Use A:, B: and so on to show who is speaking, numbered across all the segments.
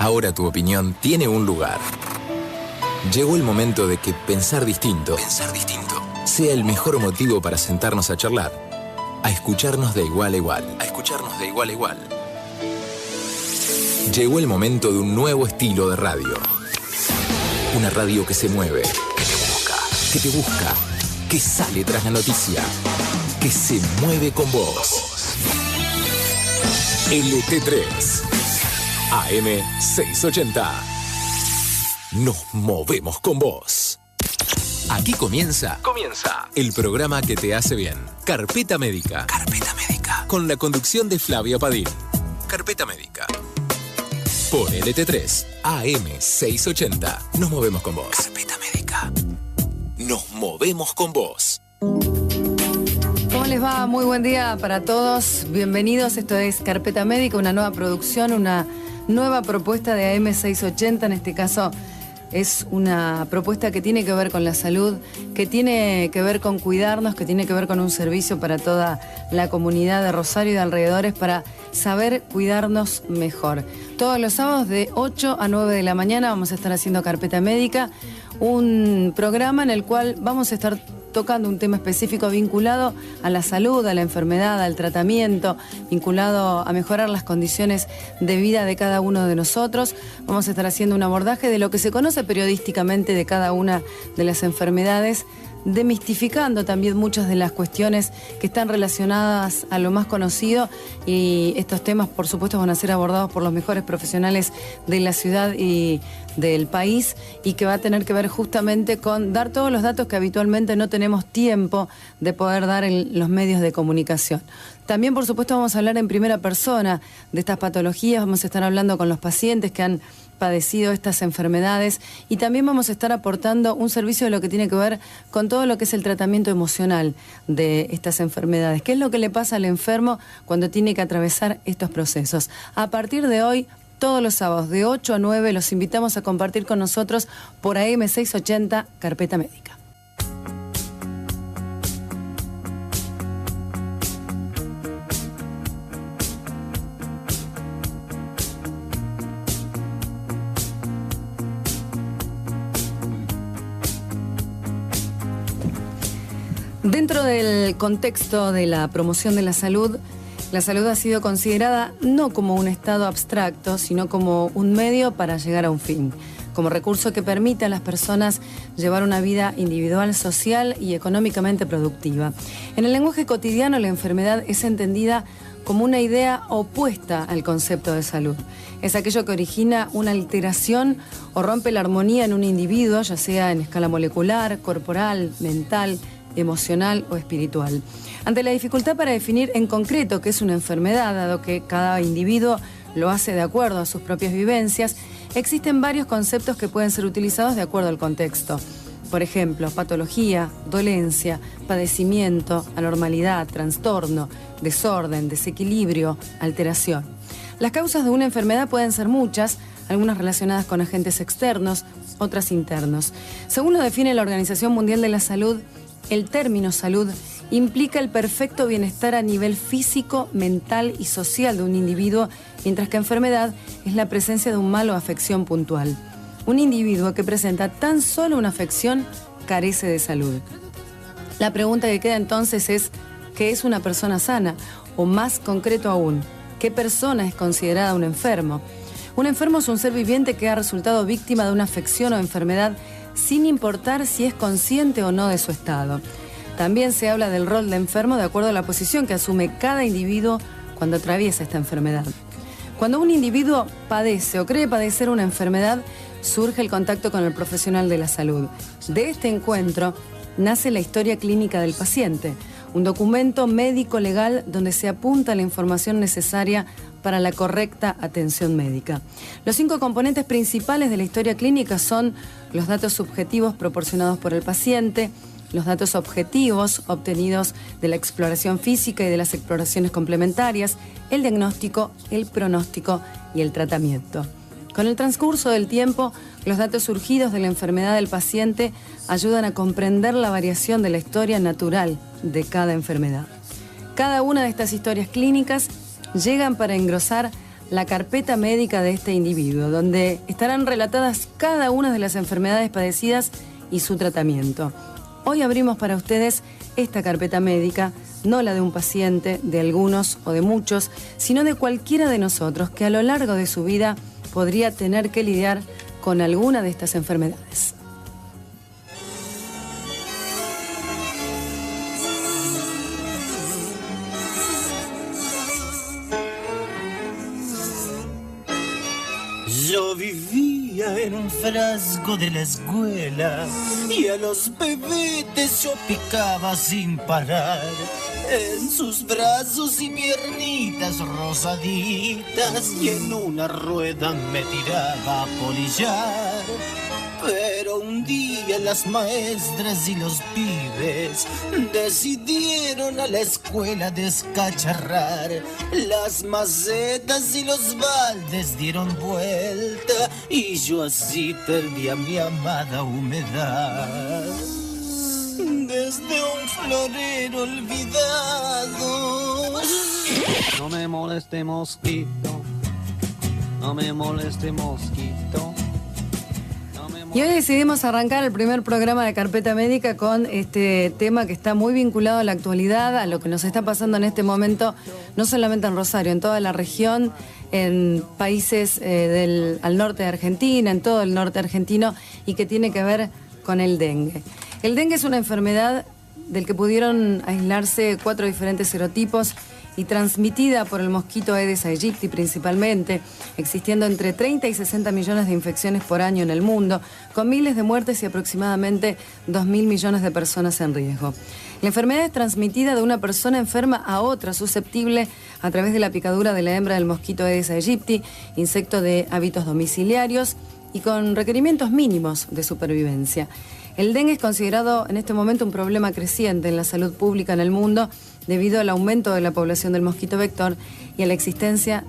A: Ahora tu opinión tiene un lugar. Llegó el momento de que pensar distinto sea el mejor motivo para sentarnos a charlar, a escucharnos de igual a igual, Llegó el momento de un nuevo estilo de radio. Una radio que se mueve, que te busca, que sale tras la noticia, que se mueve con vos. LT3 AM 680. Nos movemos con vos. Aquí comienza el programa que te hace bien. Carpeta Médica. Con la conducción de Flavia Padín. Carpeta Médica. Por LT3 AM 680. Nos movemos con vos. Carpeta Médica. Nos movemos con vos.
B: ¿Cómo les va? Muy buen día para todos. Bienvenidos. Esto es Carpeta Médica, una nueva producción, una nueva propuesta de AM 680. En este caso es una propuesta que tiene que ver con la salud, que tiene que ver con cuidarnos, que tiene que ver con un servicio para toda la comunidad de Rosario y de alrededores para saber cuidarnos mejor. Todos los sábados de 8 a 9 de la mañana vamos a estar haciendo Carpeta Médica, un programa en el cual vamos a estar tocando un tema específico vinculado a la salud, a la enfermedad, al tratamiento, vinculado a mejorar las condiciones de vida de cada uno de nosotros. Vamos a estar haciendo un abordaje de lo que se conoce periodísticamente de cada una de las enfermedades, demistificando también muchas de las cuestiones que están relacionadas a lo más conocido, y estos temas por supuesto van a ser abordados por los mejores profesionales de la ciudad y del país, y que va a tener que ver justamente con dar todos los datos que habitualmente no tenemos tiempo de poder dar en los medios de comunicación. También por supuesto vamos a hablar en primera persona de estas patologías, vamos a estar hablando con los pacientes que han padecido estas enfermedades, y también vamos a estar aportando un servicio de lo que tiene que ver con todo lo que es el tratamiento emocional de estas enfermedades. ¿Qué es lo que le pasa al enfermo cuando tiene que atravesar estos procesos? A partir de hoy, todos los sábados de 8 a 9, los invitamos a compartir con nosotros por AM 680 Carpeta Médica. Dentro del contexto de la promoción de la salud ha sido considerada no como un estado abstracto, sino como un medio para llegar a un fin, como recurso que permite a las personas llevar una vida individual, social y económicamente productiva. En el lenguaje cotidiano, la enfermedad es entendida como una idea opuesta al concepto de salud. Es aquello que origina una alteración o rompe la armonía en un individuo, ya sea en escala molecular, corporal, mental, emocional o espiritual. Ante la dificultad para definir en concreto qué es una enfermedad, dado que cada individuo lo hace de acuerdo a sus propias vivencias, existen varios conceptos que pueden ser utilizados de acuerdo al contexto. Por ejemplo, patología, dolencia, padecimiento, anormalidad, trastorno, desorden, desequilibrio, alteración. Las causas de una enfermedad pueden ser muchas, algunas relacionadas con agentes externos, otras internos. Según lo define la Organización Mundial de la Salud, el término salud implica el perfecto bienestar a nivel físico, mental y social de un individuo, mientras que enfermedad es la presencia de un mal o afección puntual. Un individuo que presenta tan solo una afección carece de salud. La pregunta que queda entonces es, ¿qué es una persona sana? O más concreto aún, ¿qué persona es considerada un enfermo? Un enfermo es un ser viviente que ha resultado víctima de una afección o enfermedad sin importar si es consciente o no de su estado. También se habla del rol de enfermo de acuerdo a la posición que asume cada individuo cuando atraviesa esta enfermedad. Cuando un individuo padece o cree padecer una enfermedad, surge el contacto con el profesional de la salud. De este encuentro nace la historia clínica del paciente, un documento médico-legal donde se apunta la información necesaria para la correcta atención médica. Los 5 componentes principales de la historia clínica son los datos subjetivos proporcionados por el paciente, los datos objetivos obtenidos de la exploración física y de las exploraciones complementarias, el diagnóstico, el pronóstico y el tratamiento. Con el transcurso del tiempo, los datos surgidos de la enfermedad del paciente ayudan a comprender la variación de la historia natural de cada enfermedad. Cada una de estas historias clínicas llegan para engrosar la carpeta médica de este individuo, donde estarán relatadas cada una de las enfermedades padecidas y su tratamiento. Hoy abrimos para ustedes esta carpeta médica, no la de un paciente, de algunos o de muchos, sino de cualquiera de nosotros que a lo largo de su vida podría tener que lidiar con alguna de estas enfermedades.
C: Yo vivía en un frasco de la escuela y a los bebetes yo picaba sin parar. En sus brazos y piernitas rosaditas y en una rueda me tiraba a polillar. Pero un día las maestras y los pibes decidieron a la escuela descacharrar. Las macetas y los baldes dieron vuelta y yo así perdí a mi amada humedad. Desde un florero olvidado.
D: No me moleste mosquito, no me moleste mosquito.
B: Y hoy decidimos arrancar el primer programa de Carpeta Médica con este tema que está muy vinculado a la actualidad, a lo que nos está pasando en este momento, no solamente en Rosario, en toda la región, en países al norte de Argentina, en todo el norte argentino, y que tiene que ver con el dengue. El dengue es una enfermedad del que pudieron aislarse 4 diferentes serotipos y transmitida por el mosquito Aedes aegypti principalmente, existiendo entre 30 y 60 millones de infecciones por año en el mundo, con miles de muertes y aproximadamente 2.000 millones de personas en riesgo. La enfermedad es transmitida de una persona enferma a otra susceptible a través de la picadura de la hembra del mosquito Aedes aegypti, insecto de hábitos domiciliarios y con requerimientos mínimos de supervivencia. El dengue es considerado en este momento un problema creciente en la salud pública en el mundo debido al aumento de la población del mosquito vector y a la inexistencia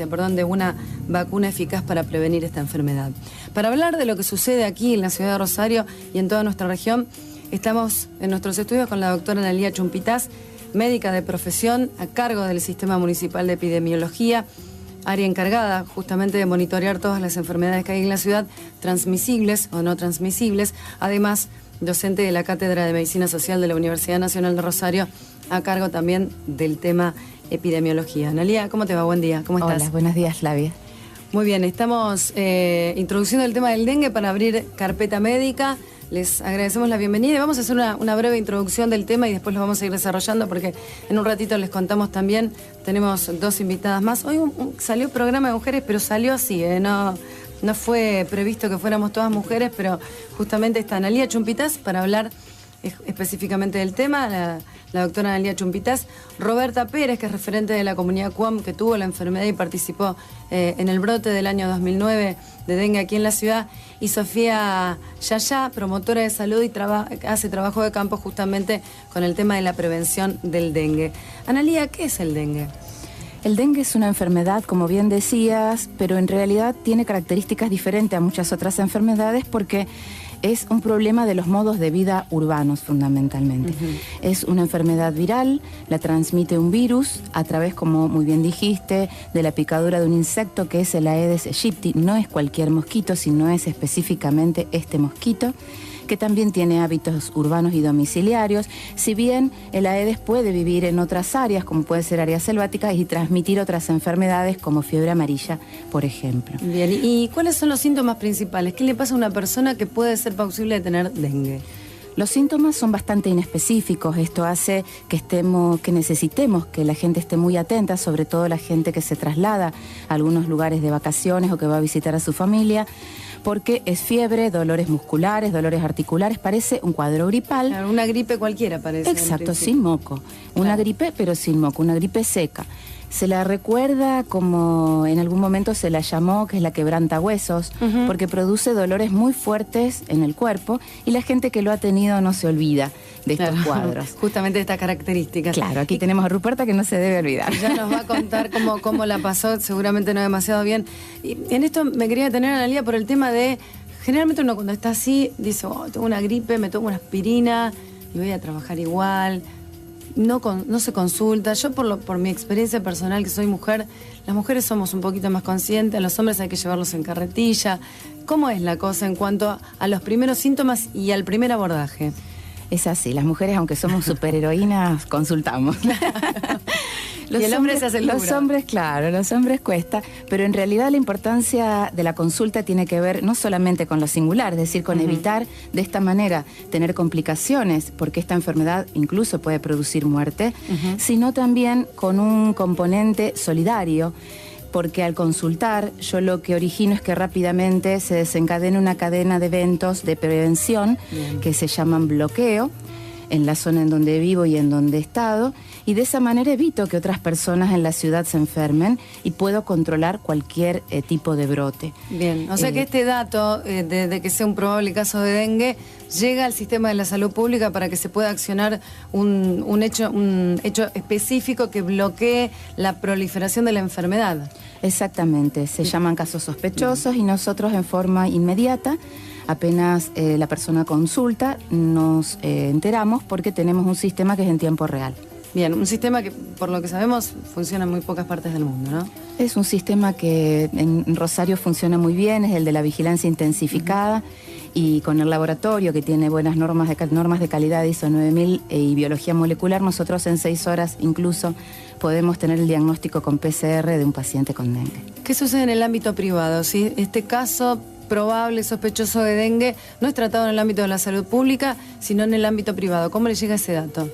B: de una vacuna eficaz para prevenir esta enfermedad. Para hablar de lo que sucede aquí en la ciudad de Rosario y en toda nuestra región, estamos en nuestros estudios con la doctora Analía Chumpitaz, médica de profesión a cargo del Sistema Municipal de Epidemiología, área encargada justamente de monitorear todas las enfermedades que hay en la ciudad, transmisibles o no transmisibles, además docente de la Cátedra de Medicina Social de la Universidad Nacional de Rosario, a cargo también del tema epidemiología. Analía, ¿cómo te va? Buen día, ¿cómo estás?
E: Hola, buenos días, Flavia.
B: Muy bien, estamos introduciendo el tema del dengue para abrir carpeta médica. Les agradecemos la bienvenida y vamos a hacer una breve introducción del tema y después lo vamos a ir desarrollando porque en un ratito les contamos también. Tenemos 2 invitadas más. Hoy salió programa de mujeres, pero salió así, no fue previsto que fuéramos todas mujeres, pero justamente está Analía Chumpitaz para hablar específicamente del tema, la doctora Analía Chumpitaz, Roberta Pérez, que es referente de la comunidad QAM, que tuvo la enfermedad y participó en el brote del año 2009 de dengue aquí en la ciudad, y Sofía Yayá, promotora de salud y hace trabajo de campo justamente con el tema de la prevención del dengue. Analía, ¿qué es el dengue?
E: El dengue es una enfermedad, como bien decías, pero en realidad tiene características diferentes a muchas otras enfermedades porque es un problema de los modos de vida urbanos fundamentalmente. Es una enfermedad viral, la transmite un virus a través, como muy bien dijiste, de la picadura de un insecto que es el Aedes aegypti. No es cualquier mosquito, sino es específicamente este mosquito, que también tiene hábitos urbanos y domiciliarios, si bien el Aedes puede vivir en otras áreas, como puede ser áreas selváticas, y transmitir otras enfermedades como fiebre amarilla, por ejemplo.
B: Bien, ¿y cuáles son los síntomas principales? ¿Qué le pasa a una persona que puede ser plausible de tener dengue?
E: Los síntomas son bastante inespecíficos. Esto hace que necesitemos que la gente esté muy atenta, sobre todo la gente que se traslada a algunos lugares de vacaciones o que va a visitar a su familia, porque es fiebre, dolores musculares, dolores articulares, parece un cuadro gripal.
B: Claro, una gripe cualquiera parece.
E: Exacto, sin moco. Una gripe, pero sin moco, una gripe seca. Se la recuerda como en algún momento se la llamó, que es la quebrantahuesos, porque produce dolores muy fuertes en el cuerpo y la gente que lo ha tenido no se olvida de estos cuadros.
B: Justamente estas características.
E: Claro, aquí tenemos a Ruperta que no se debe olvidar.
B: Ya nos va a contar cómo la pasó, seguramente no demasiado bien. Y en esto me quería detener, Analía, por el tema de, generalmente uno cuando está así dice, tengo una gripe, me tomo una aspirina y voy a trabajar igual. no se consulta. Yo por mi experiencia personal, que soy mujer, las mujeres somos un poquito más conscientes, a los hombres hay que llevarlos en carretilla. ¿Cómo es la cosa en cuanto a los primeros síntomas y al primer abordaje?
E: Es así, las mujeres, aunque somos superheroínas, consultamos.
B: Y el hombre se hace el duro.
E: Los hombres, claro, los hombres cuesta, pero en realidad la importancia de la consulta tiene que ver no solamente con lo singular, es decir, con evitar de esta manera tener complicaciones, porque esta enfermedad incluso puede producir muerte, sino también con un componente solidario, porque al consultar yo lo que origino es que rápidamente se desencadene una cadena de eventos de prevención que se llaman bloqueo en la zona en donde vivo y en donde he estado, y de esa manera evito que otras personas en la ciudad se enfermen y puedo controlar cualquier tipo de brote.
B: Bien, o sea que este dato de que sea un probable caso de dengue llega al sistema de la salud pública para que se pueda accionar un hecho específico que bloquee la proliferación de la enfermedad.
E: Exactamente, se llaman casos sospechosos y nosotros en forma inmediata, apenas la persona consulta, nos enteramos porque tenemos un sistema que es en tiempo real.
B: Bien, un sistema que, por lo que sabemos, funciona en muy pocas partes del mundo, ¿no?
E: Es un sistema que en Rosario funciona muy bien, es el de la vigilancia intensificada y con el laboratorio que tiene buenas normas de calidad ISO 9000 y biología molecular, nosotros en 6 horas incluso podemos tener el diagnóstico con PCR de un paciente con dengue.
B: ¿Qué sucede en el ámbito privado? ¿Sí? Este caso probable, sospechoso de dengue, no es tratado en el ámbito de la salud pública, sino en el ámbito privado. ¿Cómo le llega ese dato?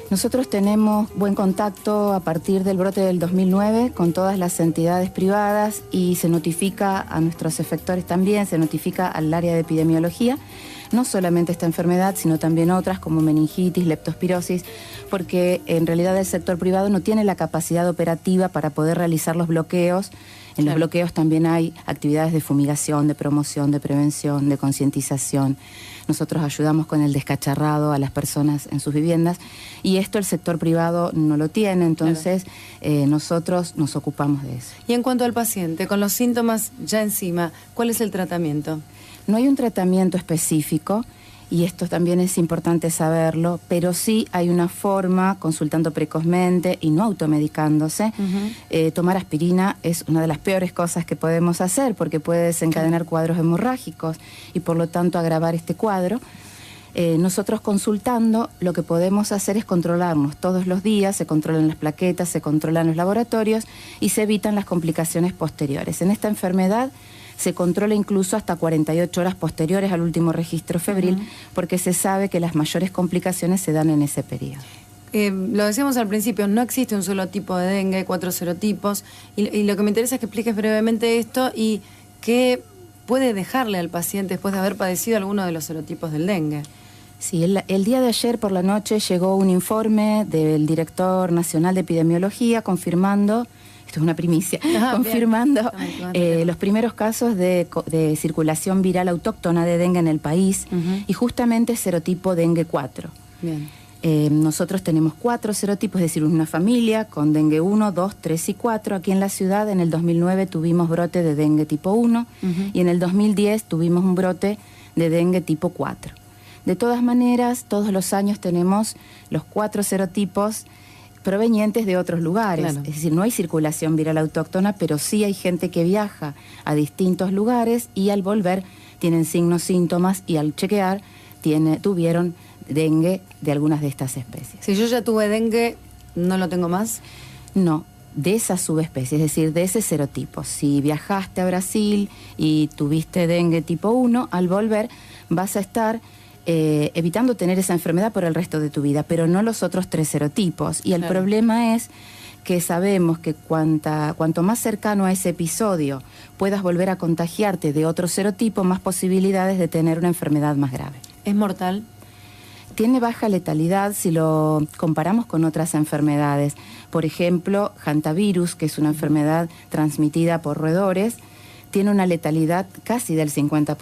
E: Nosotros tenemos buen contacto a partir del brote del 2009 con todas las entidades privadas y se notifica a nuestros efectores también, se notifica al área de epidemiología, no solamente esta enfermedad, sino también otras como meningitis, leptospirosis, porque en realidad el sector privado no tiene la capacidad operativa para poder realizar los bloqueos. En los bloqueos también hay actividades de fumigación, de promoción, de prevención, de concientización. Nosotros ayudamos con el descacharrado a las personas en sus viviendas y esto el sector privado no lo tiene, entonces nosotros nos ocupamos de eso.
B: Y en cuanto al paciente, con los síntomas ya encima, ¿cuál es el tratamiento?
E: No hay un tratamiento específico. Y esto también es importante saberlo, pero sí hay una forma, consultando precozmente y no automedicándose. Tomar aspirina es una de las peores cosas que podemos hacer porque puede desencadenar cuadros hemorrágicos y por lo tanto agravar este cuadro. Nosotros consultando lo que podemos hacer es controlarnos todos los días, se controlan las plaquetas, se controlan los laboratorios y se evitan las complicaciones posteriores. En esta enfermedad se controla incluso hasta 48 horas posteriores al último registro febril, porque se sabe que las mayores complicaciones se dan en ese periodo.
B: Lo decíamos al principio, no existe un solo tipo de dengue, hay 4 serotipos, y lo que me interesa es que expliques brevemente esto y qué puede dejarle al paciente después de haber padecido alguno de los serotipos del dengue.
E: Sí, el día de ayer por la noche llegó un informe del director nacional de epidemiología confirmando, esto es una primicia, confirmando los primeros casos de circulación viral autóctona de dengue en el país y justamente serotipo dengue 4.
B: Bien.
E: Nosotros tenemos 4 serotipos, es decir, una familia con dengue 1, 2, 3 y 4. Aquí en la ciudad en el 2009 tuvimos brote de dengue tipo 1 y en el 2010 tuvimos un brote de dengue tipo 4. De todas maneras, todos los años tenemos los 4 serotipos provenientes de otros lugares. Claro. Es decir, no hay circulación viral autóctona, pero sí hay gente que viaja a distintos lugares y al volver tienen signos, síntomas y al chequear tuvieron dengue de algunas de estas especies.
B: Si yo ya tuve dengue, ¿no lo tengo más?
E: No, de esa subespecie, es decir, de ese serotipo. Si viajaste a Brasil y tuviste dengue tipo 1, al volver vas a estar evitando tener esa enfermedad por el resto de tu vida, pero no los otros 3 serotipos. Y el problema es que sabemos que cuanto más cercano a ese episodio puedas volver a contagiarte de otro serotipo, más posibilidades de tener una enfermedad más grave.
B: ¿Es mortal?
E: Tiene baja letalidad si lo comparamos con otras enfermedades. Por ejemplo, hantavirus, que es una enfermedad transmitida por roedores, tiene una letalidad casi del 50%,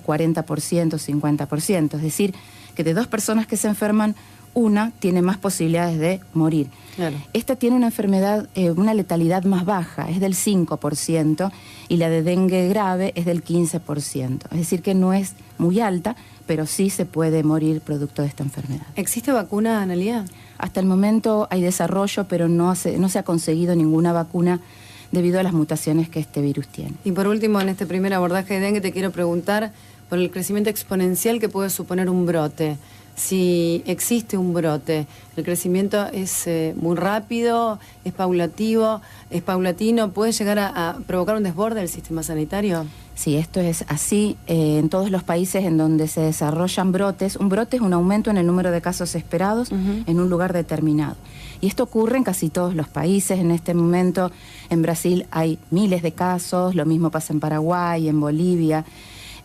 E: 40%, 50%. Es decir, que de 2 personas que se enferman, una tiene más posibilidades de morir. Claro. Esta tiene una enfermedad, una letalidad más baja, es del 5%, y la de dengue grave es del 15%. Es decir, que no es muy alta, pero sí se puede morir producto de esta enfermedad.
B: ¿Existe vacuna, Analía?
E: Hasta el momento hay desarrollo, pero no se ha conseguido ninguna vacuna debido a las mutaciones que este virus tiene.
B: Y por último, en este primer abordaje de dengue, te quiero preguntar por el crecimiento exponencial que puede suponer un brote. Si existe un brote, el crecimiento es muy rápido, es paulatino, ¿puede llegar a provocar un desborde del sistema sanitario?
E: Sí, esto es así en todos los países en donde se desarrollan brotes. Un brote es un aumento en el número de casos esperados en un lugar determinado. Y esto ocurre en casi todos los países. En este momento en Brasil hay miles de casos, lo mismo pasa en Paraguay, en Bolivia.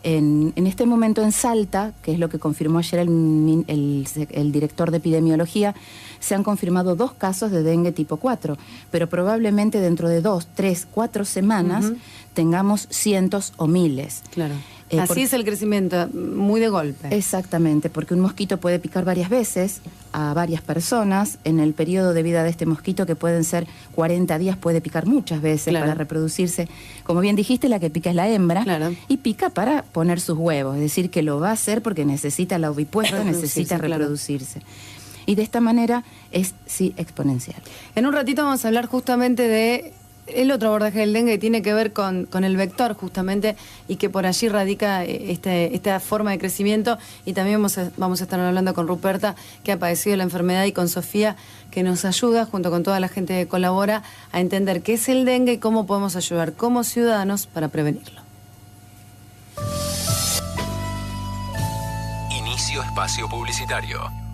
E: En este momento en Salta, que es lo que confirmó ayer el director de epidemiología, se han confirmado 2 casos de dengue tipo 4, pero probablemente dentro de 2, 3, 4 semanas tengamos cientos o miles.
B: Claro. Así es el crecimiento, muy de golpe.
E: Exactamente, porque un mosquito puede picar varias veces a varias personas. En el periodo de vida de este mosquito, que pueden ser 40 días, puede picar muchas veces para reproducirse. Como bien dijiste, la que pica es la hembra y pica para poner sus huevos, es decir, que lo va a hacer porque necesita el ovipuesto, necesita reproducirse. Y de esta manera es, sí, exponencial.
B: En un ratito vamos a hablar justamente de el otro abordaje del dengue, que tiene que ver con el vector justamente, y que por allí radica esta forma de crecimiento. Y también vamos a estar hablando con Ruperta, que ha padecido la enfermedad, y con Sofía, que nos ayuda, junto con toda la gente que colabora, a entender qué es el dengue y cómo podemos ayudar como ciudadanos para prevenirlo.
A: Inicio espacio publicitario.